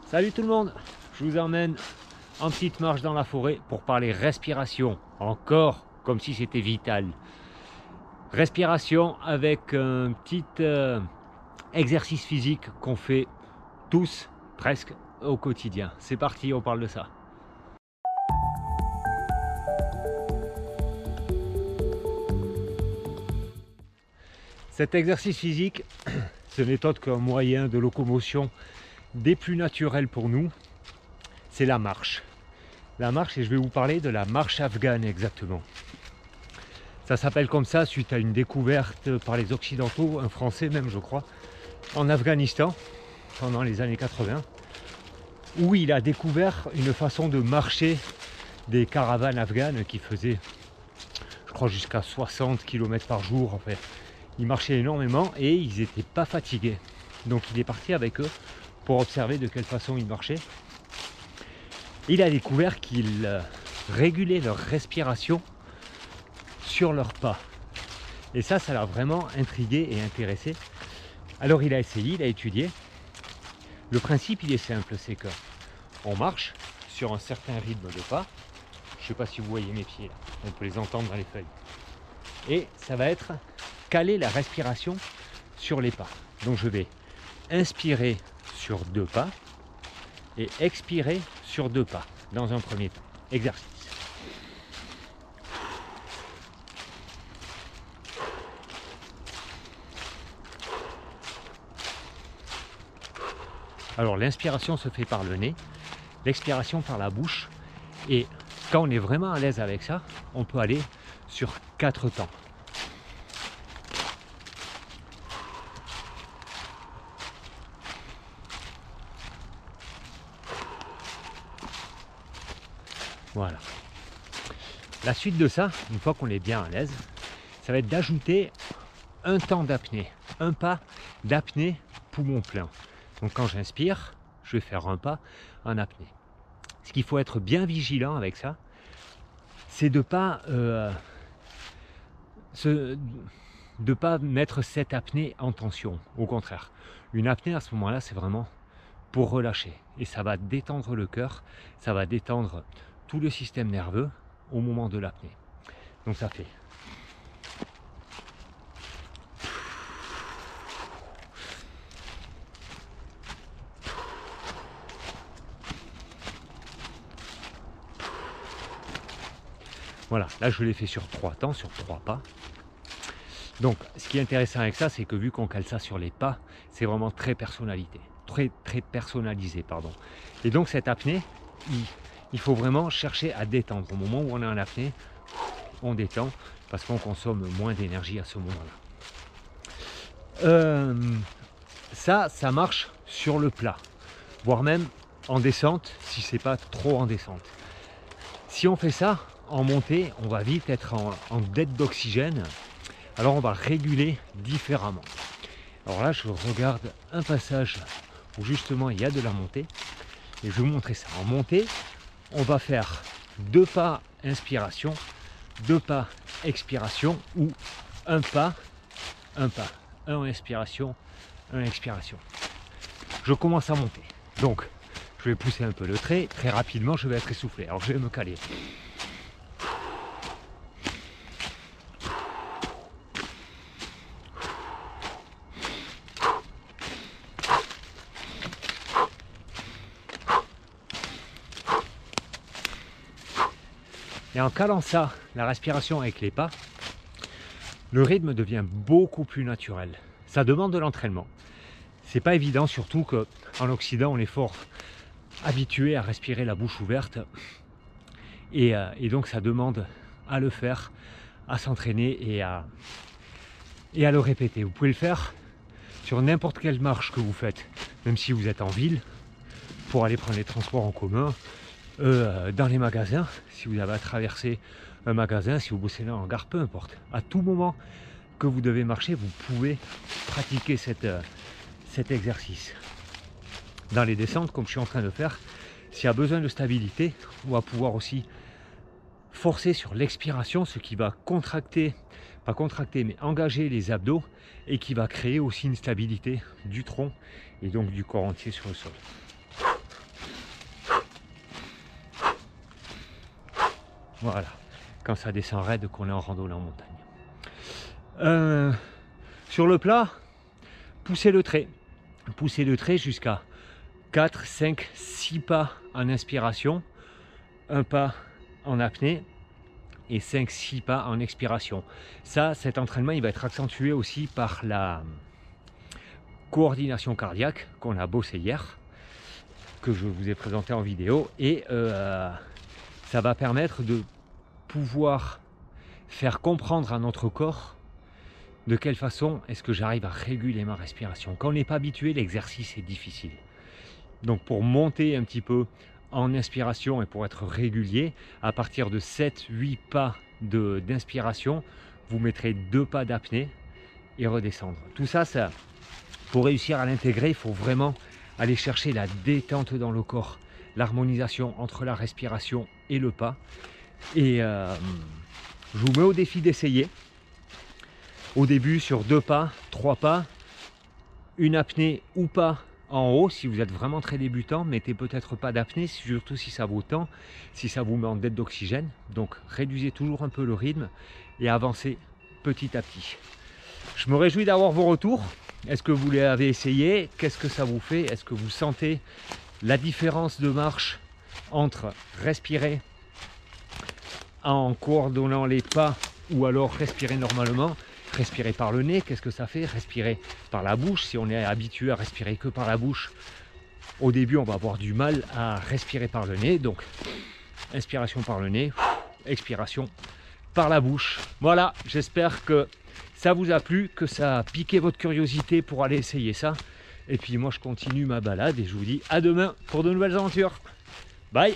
Salut tout le monde, je vous emmène en petite marche dans la forêt pour parler respiration, encore comme si c'était vital. Respiration avec un petit exercice physique qu'on fait tous presque au quotidien. C'est parti, on parle de ça. Cet exercice physique, ce n'est autre qu'un moyen de locomotion des plus naturels pour nous, c'est la marche. La marche, et je vais vous parler de la marche afghane exactement. Ça s'appelle comme ça suite à une découverte par les Occidentaux, un Français même je crois, en Afghanistan, pendant les années 80, où il a découvert une façon de marcher des caravanes afghanes qui faisaient, je crois, jusqu'à 60 km par jour. En fait, ils marchaient énormément et ils n'étaient pas fatigués. Donc il est parti avec eux pour observer de quelle façon ils marchaient. Il a découvert qu'ils régulaient leur respiration sur leurs pas. Et ça l'a vraiment intrigué et intéressé. Alors il a essayé, il a étudié. Le principe il est simple, c'est que on marche sur un certain rythme de pas. Je ne sais pas si vous voyez mes pieds là, on peut les entendre dans les feuilles. Et ça va être caler la respiration sur les pas. Donc je vais inspirer sur 2 pas et expirer sur 2 pas dans un premier temps. Exercice. Alors l'inspiration se fait par le nez, l'expiration par la bouche, et quand on est vraiment à l'aise avec ça, on peut aller sur 4 temps. Voilà. La suite de ça, une fois qu'on est bien à l'aise, ça va être d'ajouter un temps d'apnée, un pas d'apnée poumon plein. Donc quand j'inspire, je vais faire un pas en apnée. Ce qu'il faut être bien vigilant avec ça, c'est de pas mettre cette apnée en tension. Au contraire, une apnée à ce moment-là, c'est vraiment pour relâcher. Et ça va détendre le cœur, ça va détendre tout le système nerveux au moment de l'apnée. Donc ça fait. Voilà, là je l'ai fait sur 3 temps, sur 3 pas. Donc ce qui est intéressant avec ça, c'est que vu qu'on cale ça sur les pas, c'est vraiment très personnalisé, pardon. Et donc cette apnée, il faut vraiment chercher à détendre. Au moment où on est en apnée, on détend parce qu'on consomme moins d'énergie à ce moment-là. Ça marche sur le plat, voire même en descente si c'est pas trop en descente. Si on fait ça en montée, on va vite être en dette d'oxygène, alors on va réguler différemment. Alors là je regarde un passage où justement il y a de la montée et je vais vous montrer ça. En montée, on va faire 2 pas inspiration, 2 pas expiration, ou un pas, un inspiration, un expiration. Je commence à monter, donc je vais pousser un peu le trait, très rapidement je vais être essoufflé, alors je vais me caler. Et en calant ça, la respiration avec les pas, le rythme devient beaucoup plus naturel. Ça demande de l'entraînement. C'est pas évident, surtout qu'en Occident, on est fort habitué à respirer la bouche ouverte. Et donc ça demande à le faire, à s'entraîner et à le répéter. Vous pouvez le faire sur n'importe quelle marche que vous faites, même si vous êtes en ville, pour aller prendre les transports en commun, dans les magasins, si vous avez à traverser un magasin, si vous bossez là en gare, peu importe. À tout moment que vous devez marcher, vous pouvez pratiquer cet exercice. Dans les descentes, comme je suis en train de faire, s'il y a besoin de stabilité, on va pouvoir aussi forcer sur l'expiration, ce qui va contracter, pas contracter, mais engager les abdos et qui va créer aussi une stabilité du tronc et donc du corps entier sur le sol. Voilà, quand ça descend raide, qu'on est en randonnée en montagne. Sur le plat, poussez le trait. Poussez le trait jusqu'à 4, 5, 6 pas en inspiration, un pas en apnée et 5-6 pas en expiration. Ça, cet entraînement, il va être accentué aussi par la coordination cardiaque qu'on a bossé hier, que je vous ai présenté en vidéo, et ça va permettre de pouvoir faire comprendre à notre corps de quelle façon est-ce que j'arrive à réguler ma respiration. Quand on n'est pas habitué, l'exercice est difficile. Donc pour monter un petit peu en inspiration et pour être régulier, à partir de 7-8 pas d'inspiration, vous mettrez 2 pas d'apnée et redescendre. Tout ça, pour réussir à l'intégrer, il faut vraiment aller chercher la détente dans le corps, l'harmonisation entre la respiration et le pas. Et je vous mets au défi d'essayer. Au début sur 2 pas, 3 pas, une apnée ou pas en haut. Si vous êtes vraiment très débutant, mettez peut-être pas d'apnée, surtout si ça vaut tant, si ça vous met en dette d'oxygène. Donc réduisez toujours un peu le rythme et avancez petit à petit. Je me réjouis d'avoir vos retours. Est-ce que vous l'avez essayé? Qu'est-ce que ça vous fait? Est-ce que vous sentez la différence de marche entre respirer en coordonnant les pas ou alors respirer normalement? Respirer par le nez, qu'est-ce que ça fait? Respirer par la bouche, si on est habitué à respirer que par la bouche, au début on va avoir du mal à respirer par le nez. Donc inspiration par le nez, expiration par la bouche. Voilà, j'espère que ça vous a plu, que ça a piqué votre curiosité pour aller essayer ça. Et puis moi je continue ma balade et je vous dis à demain pour de nouvelles aventures. Bye!